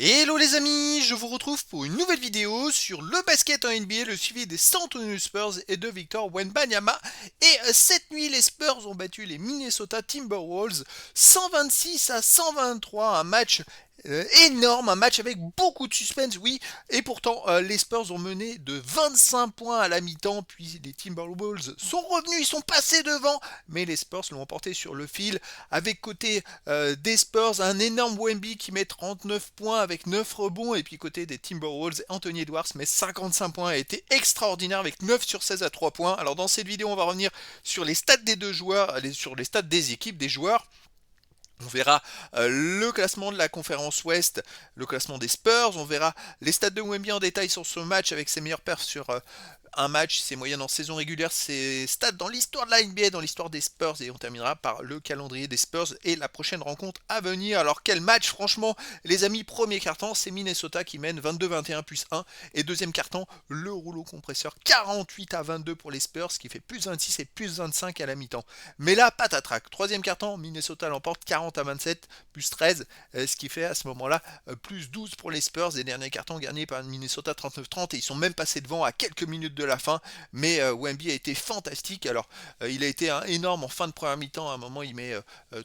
Hello les amis, je vous retrouve pour une nouvelle vidéo sur le basket en NBA, le suivi des San Antonio Spurs et de Victor Wembanyama. Et cette nuit, les Spurs ont battu les Minnesota Timberwolves 126-123, un match énorme, un match avec beaucoup de suspense, oui. Et pourtant, les Spurs ont mené de 25 points à la mi-temps, puis les Timberwolves sont revenus, ils sont passés devant, mais les Spurs l'ont emporté sur le fil, avec côté des Spurs, un énorme Wemby qui met 39 points avec 9 rebonds. Et puis côté des Timberwolves, Anthony Edwards met 55 points, a été extraordinaire avec 9 sur 16 à 3 points. Alors dans cette vidéo, on va revenir sur les stats des deux joueurs, sur les stats des équipes, des joueurs. On verra le classement de la conférence Ouest, le classement des Spurs. On verra les stats de Wemby en détail sur ce match avec ses meilleurs perfs sur un match, ses moyennes en saison régulière, ses stats dans l'histoire de la NBA, dans l'histoire des Spurs. Et on terminera par le calendrier des Spurs et la prochaine rencontre à venir. Alors quel match, franchement, les amis. Premier carton, c'est Minnesota qui mène 22-21 plus 1. Et deuxième carton, le rouleau compresseur 48-22 pour les Spurs, ce qui fait plus 26 et plus 25 à la mi-temps. Mais là, patatrac. Troisième carton, Minnesota l'emporte 40-27 plus 13, ce qui fait à ce moment-là plus 12 pour les Spurs. Et dernier carton gagné par Minnesota 39-30. Et ils sont même passés devant à quelques minutes de la fin. Mais Wemby a été fantastique. Alors, il a été énorme en fin de première mi-temps. À un moment, il met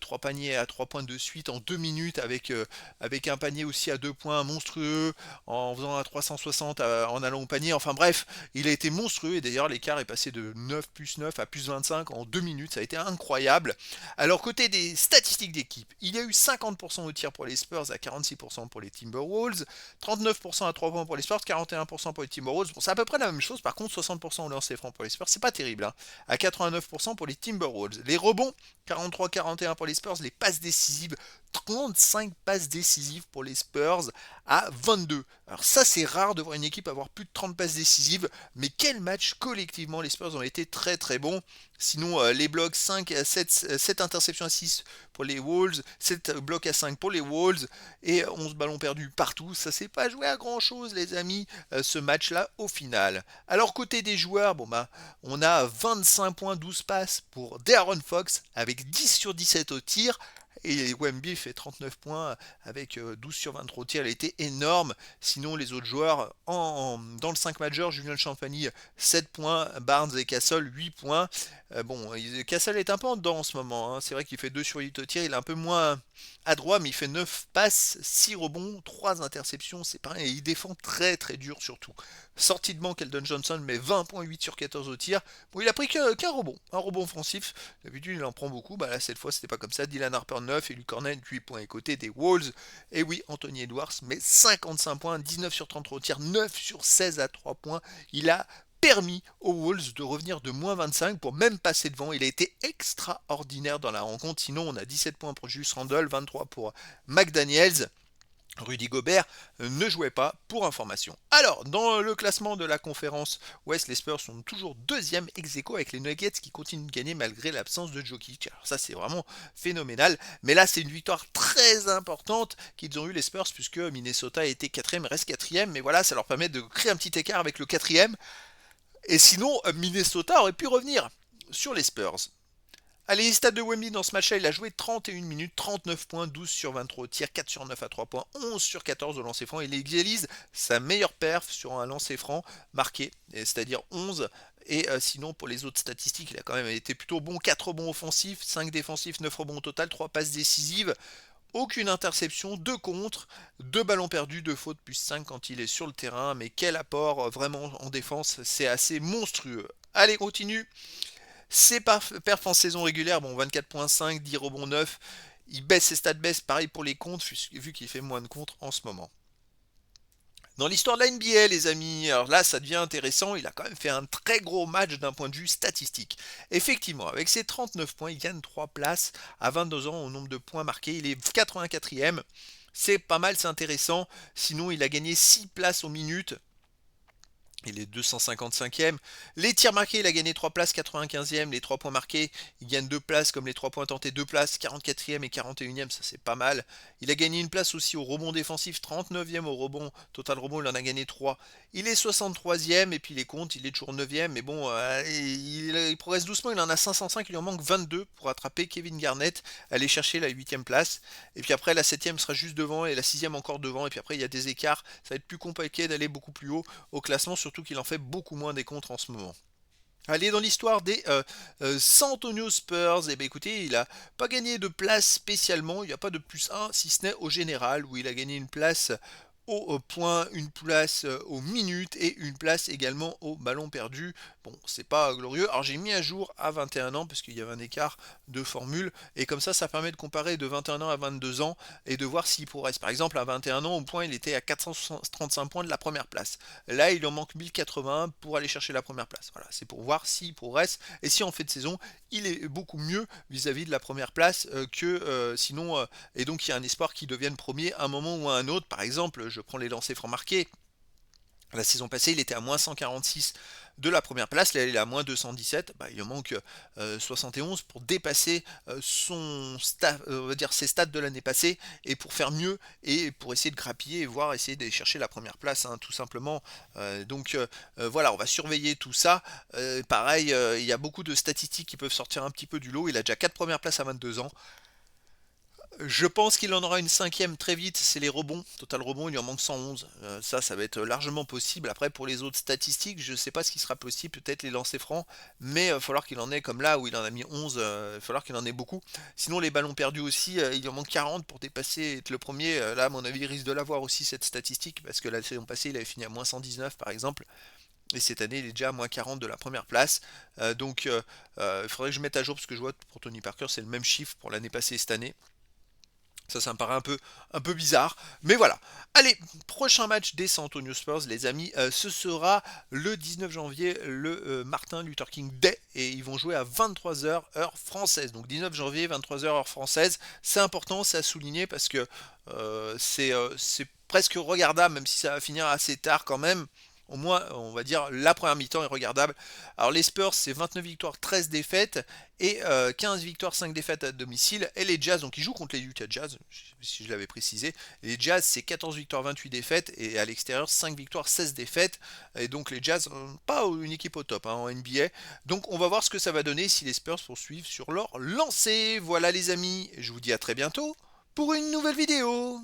3 paniers à 3 points de suite en 2 minutes avec un panier aussi à 2 points monstrueux en faisant un 360 en allant au panier. Enfin bref, il a été monstrueux. Et d'ailleurs, l'écart est passé de 9 plus 9 à plus 25 en 2 minutes. Ça a été incroyable. Alors, côté des statistiques d'équipe, il y a eu 50% au tir pour les Spurs à 46% pour les Timberwolves, 39% à 3 points pour les Spurs, 41% pour les Timberwolves. Bon, c'est à peu près la même chose. Par contre, 60% au lancer franc pour les Spurs, c'est pas terrible, hein. À 89% pour les Timberwolves. Les rebonds, 43-41 pour les Spurs. Les passes décisives, 35 passes décisives pour les Spurs à 22. Alors ça, c'est rare de voir une équipe avoir plus de 30 passes décisives, mais quel match collectivement, les Spurs ont été très très bons. Sinon, les blocs 5 à 7 interceptions à 6 pour les Wolves, 7 blocs à 5 pour les Wolves, et 11 ballons perdus partout. Ça s'est pas joué à grand chose, les amis, ce match-là au final. Alors, côté des joueurs, bon bah, on a 25 points, 12 passes pour De'Aaron Fox avec 10 sur 17 au tir. Et Wemby fait 39 points avec 12 sur 23 tirs, elle a été énorme. Sinon, les autres joueurs, dans le 5 majeur, Julian Champagny 7 points, Barnes et Castle 8 points. Bon, Castle est un peu en dedans en ce moment, hein. C'est vrai qu'il fait 2 sur 8 au tir, il est un peu moins adroit, mais il fait 9 passes, 6 rebonds, 3 interceptions, c'est pareil, et il défend très très dur surtout. Sortie de banc, Keldon Johnson met 20,8 sur 14 au tir. Bon, il a pris qu'un rebond, un rebond offensif. D'habitude, il en prend beaucoup. Bah là, cette fois, c'était pas comme ça. Dylan Harper 9 et Luke Cornet 8 points. Et côté des Wolves, et oui, Anthony Edwards met 55 points, 19 sur 33 au tir, 9 sur 16 à 3 points. Il a permis aux Wolves de revenir de moins 25 pour même passer devant. Il a été extraordinaire dans la rencontre. Sinon, on a 17 points pour Julius Randle, 23 pour McDaniels. Rudy Gobert ne jouait pas pour information. Alors, dans le classement de la conférence Ouest, les Spurs sont toujours deuxième ex-aequo avec les Nuggets qui continuent de gagner malgré l'absence de Jokic. Alors ça, c'est vraiment phénoménal. Mais là, c'est une victoire très importante qu'ils ont eu les Spurs puisque Minnesota a été quatrième, reste quatrième. Mais voilà, ça leur permet de créer un petit écart avec le quatrième. Et sinon, Minnesota aurait pu revenir sur les Spurs. Allez, les stats de Wemby dans ce match-là, il a joué 31 minutes, 39 points, 12 sur 23 au tir, 4 sur 9 à 3 points, 11 sur 14 au lancer franc. Il égalise sa meilleure perf sur un lancer franc marqué, c'est-à-dire 11. Et sinon, pour les autres statistiques, il a quand même été plutôt bon. 4 rebonds offensifs, 5 défensifs, 9 rebonds au total, 3 passes décisives. Aucune interception, 2 contre, 2 ballons perdus, 2 fautes, plus 5 quand il est sur le terrain. Mais quel apport vraiment en défense, c'est assez monstrueux. Allez, continue. Ses perfs en saison régulière, bon 24.5, 10 rebonds 9. Il baisse ses stats baisse, pareil pour les comptes, vu qu'il fait moins de contre en ce moment. Dans l'histoire de la NBA, les amis, alors là, ça devient intéressant. Il a quand même fait un très gros match d'un point de vue statistique. Effectivement, avec ses 39 points, il gagne 3 places à 22 ans au nombre de points marqués. Il est 84e. C'est pas mal, c'est intéressant. Sinon, il a gagné 6 places aux minutes. Il est 255e. Les tirs marqués, il a gagné 3 places, 95e. Les 3 points marqués, il gagne 2 places, comme les 3 points tentés, 2 places, 44e et 41e, ça c'est pas mal. Il a gagné une place aussi au rebond défensif, 39e au rebond. Total rebond, il en a gagné 3. Il est 63e, et puis les comptes, il est toujours 9e. Mais bon, il progresse doucement, il en a 505, il en manque 22 pour attraper Kevin Garnett, aller chercher la 8e place. Et puis après, la 7e sera juste devant, et la 6e encore devant. Et puis après, il y a des écarts, ça va être plus compliqué d'aller beaucoup plus haut au classement, surtout qu'il en fait beaucoup moins des contres en ce moment. Allez, dans l'histoire des San Antonio Spurs, eh bien, écoutez, il n'a pas gagné de place spécialement, il n'y a pas de plus 1, si ce n'est au général, où il a gagné une place au point, une place aux minutes et une place également au ballon perdu. Bon, c'est pas glorieux. Alors j'ai mis à jour à 21 ans parce qu'il y avait un écart de formule et comme ça permet de comparer de 21 ans à 22 ans et de voir s'il progresse. Par exemple, à 21 ans, au point, il était à 435 points de la première place. Là, il en manque 1080 pour aller chercher la première place. Voilà, c'est pour voir s'il progresse et si en fait de saison, il est beaucoup mieux vis-à-vis de la première place que sinon. Et donc, il y a un espoir qu'il devienne premier à un moment ou à un autre. Par exemple, je prends les lancers francs marqués. La saison passée, il était à moins 146 de la première place, là il est à moins 217, il en manque 71 pour dépasser on va dire ses stats de l'année passée et pour faire mieux et pour essayer de grappiller et voir essayer d'aller chercher la première place tout simplement. Voilà, on va surveiller tout ça. Pareil, il y a beaucoup de statistiques qui peuvent sortir un petit peu du lot. Il a déjà 4 premières places à 22 ans. Je pense qu'il en aura une cinquième très vite, c'est les rebonds. Total rebond, il lui en manque 111. Ça va être largement possible. Après, pour les autres statistiques, je ne sais pas ce qui sera possible, peut-être les lancers francs, mais il va falloir qu'il en ait comme là où il en a mis 11, il va falloir qu'il en ait beaucoup. Sinon, les ballons perdus aussi, il en manque 40 pour dépasser et être le premier. Là, à mon avis, il risque de l'avoir aussi cette statistique, parce que la saison passée, il avait fini à moins 119 par exemple. Et cette année, il est déjà à moins 40 de la première place. Il faudrait que je mette à jour, parce que je vois pour Tony Parker, c'est le même chiffre pour l'année passée et cette année. Ça me paraît un peu bizarre. Mais voilà. Allez, prochain match des San Antonio Spurs, les amis. Ce sera le 19 janvier, le Martin Luther King Day. Et ils vont jouer à 23h heure française. Donc 19 janvier, 23h heure française. C'est important, c'est à souligner parce que c'est presque regardable, même si ça va finir assez tard quand même. Au moins, on va dire, la première mi-temps est regardable. Alors les Spurs, c'est 29 victoires, 13 défaites et 15 victoires, 5 défaites à domicile. Et les Jazz, donc ils jouent contre les Utah Jazz, si je l'avais précisé. Et les Jazz, c'est 14 victoires, 28 défaites et à l'extérieur, 5 victoires, 16 défaites. Et donc les Jazz, pas une équipe au top en NBA. Donc on va voir ce que ça va donner si les Spurs poursuivent sur leur lancée. Voilà les amis, je vous dis à très bientôt pour une nouvelle vidéo.